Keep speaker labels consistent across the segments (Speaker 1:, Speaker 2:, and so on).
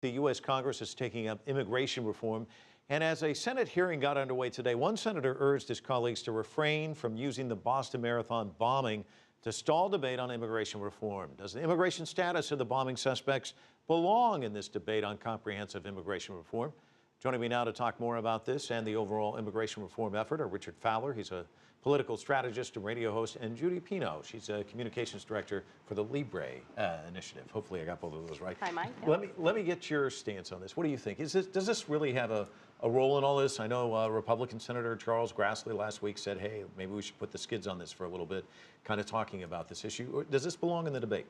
Speaker 1: The U.S. Congress is taking up immigration reform. And as a Senate hearing got underway today, one senator urged his colleagues to refrain from using the Boston Marathon bombing to stall debate on immigration reform. Does the immigration status of the bombing suspects belong in this debate on comprehensive immigration reform? Joining me now to talk more about this and the overall immigration reform effort are Richard Fowler. He's a political strategist and radio host, and Judy Pino. She's a communications director for the Libre Initiative. Hopefully I got both of those right.
Speaker 2: Hi, Mike.
Speaker 1: Let me get your stance on this. What do you think? Does this really have a role in all this? I know Republican Senator Charles Grassley last week said, hey, maybe we should put the skids on this for a little bit, kind of talking about this issue. Or does this belong in the debate?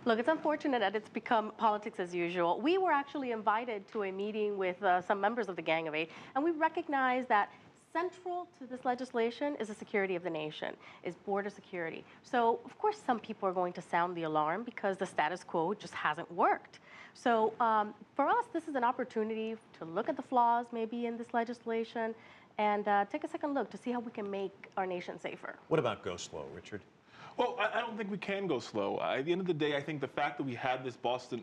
Speaker 2: Look, it's unfortunate that it's become politics as usual. We were actually invited to a meeting with some members of the Gang of Eight, and we recognize that central to this legislation is the security of the nation, is border security. So, of course, some people are going to sound the alarm because the status quo just hasn't worked. So, for us, this is an opportunity to look at the flaws maybe in this legislation and take a second look to see how we can make our nation safer.
Speaker 1: What about go slow, Richard?
Speaker 3: Well, I don't think we can go slow. At the end of the day, I think the fact that we had this Boston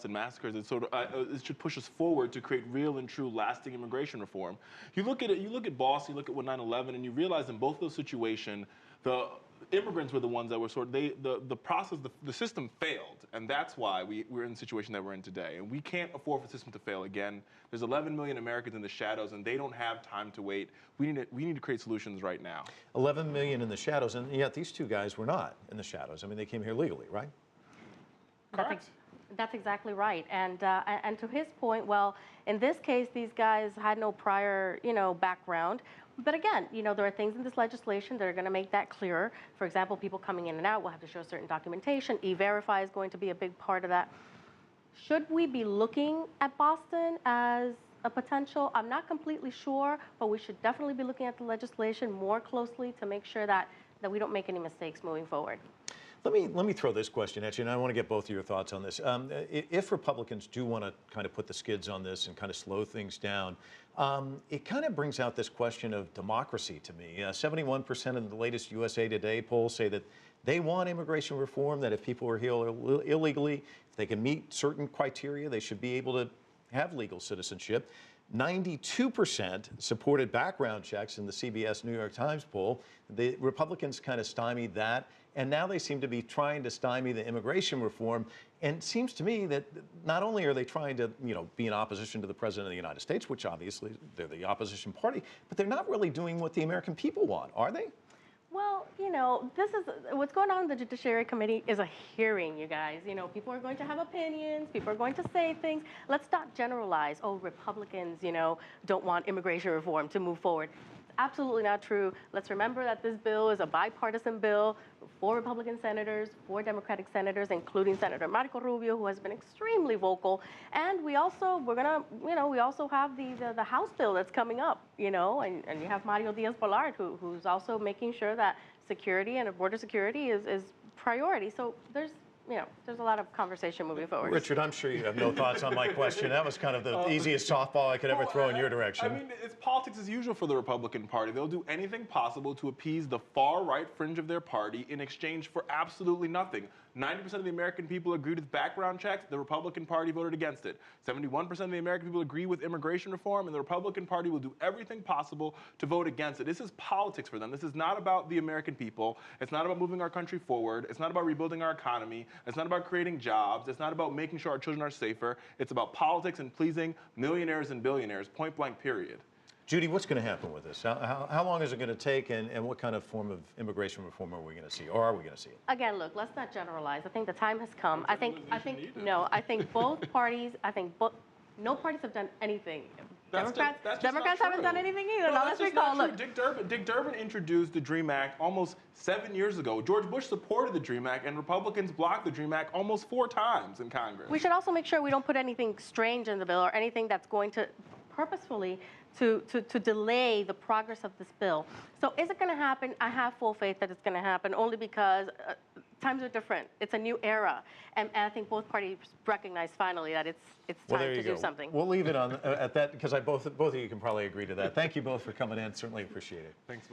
Speaker 3: massacre, it should push us forward to create real and true lasting immigration reform. You look at it, you look at Boston, you look at what 9/11, and you realize in both those situations, the immigrants were the ones that were the system failed, and that's why we're in the situation that we're in today. And we can't afford for the system to fail again. There's 11 million Americans in the shadows, and they don't have time to wait. We need to create solutions right now.
Speaker 1: 11 million in the shadows, and yet these two guys were not in the shadows. I mean, they came here legally, right?
Speaker 3: Correct.
Speaker 2: That's exactly right. And to his point, well, in this case, these guys had no prior, background. But again, there are things in this legislation that are going to make that clearer. For example, people coming in and out will have to show certain documentation. E-Verify is going to be a big part of that. Should we be looking at Boston as a potential? I'm not completely sure, but we should definitely be looking at the legislation more closely to make sure that we don't make any mistakes moving forward.
Speaker 1: Let me throw this question at you, and I want to get both of your thoughts on this. If Republicans do want to kind of put the skids on this and kind of slow things down, it kind of brings out this question of democracy to me. 71% of the latest USA Today polls say that they want immigration reform, that if people are here illegally, if they can meet certain criteria, they should be able to have legal citizenship. 92% supported background checks in the CBS New York Times poll. The Republicans kind of stymied that, and now they seem to be trying to stymie the immigration reform. And it seems to me that not only are they trying to, be in opposition to the President of the United States, which obviously they're the opposition party, but they're not really doing what the American people want, are they?
Speaker 2: Well, this is what's going on in the Judiciary Committee is a hearing, you guys. People are going to have opinions. People are going to say things. Let's not generalize. Oh, Republicans, don't want immigration reform to move forward. It's absolutely not true. Let's remember that this bill is a bipartisan bill. 4 Republican senators, 4 Democratic senators, including Senator Marco Rubio, who has been extremely vocal. And we also have the House bill that's coming up, and you have Mario Diaz-Balart, who's also making sure that security and border security is priority. So there's a lot of conversation moving forward.
Speaker 1: Richard, I'm sure you have no thoughts on my question. That was kind of the easiest softball I could ever throw in your direction.
Speaker 3: I mean, it's politics as usual for the Republican Party. They'll do anything possible to appease the far-right fringe of their party in exchange for absolutely nothing. 90% of the American people agreed with background checks. The Republican Party voted against it. 71% of the American people agree with immigration reform, and the Republican Party will do everything possible to vote against it. This is politics for them. This is not about the American people. It's not about moving our country forward. It's not about rebuilding our economy. It's not about creating jobs. It's not about making sure our children are safer. It's about politics and pleasing millionaires and billionaires, point blank, period.
Speaker 1: Judy, what's going to happen with this? How long is it going to take, and what kind of form of immigration reform are we going to see, or are we going to see it?
Speaker 2: Again, look, let's not generalize. I think the time has come. I think both parties. No parties have done anything. Democrats haven't done anything either.
Speaker 3: No,
Speaker 2: now let's recall. Look,
Speaker 3: Dick Durbin introduced the DREAM Act almost 7 years ago. George Bush supported the DREAM Act, and Republicans blocked the DREAM Act almost 4 times in Congress.
Speaker 2: we should also make sure we don't put anything strange in the bill or anything that's going to purposefully to delay the progress of this bill. So is it going to happen? I have full faith that it's going to happen, only because times are different. It's a new era, and I think both parties recognize finally that it's time to do something.
Speaker 1: We'll leave it at that, because both of you can probably agree to that. Thank you both for coming in. Certainly appreciate it.
Speaker 3: Thanks.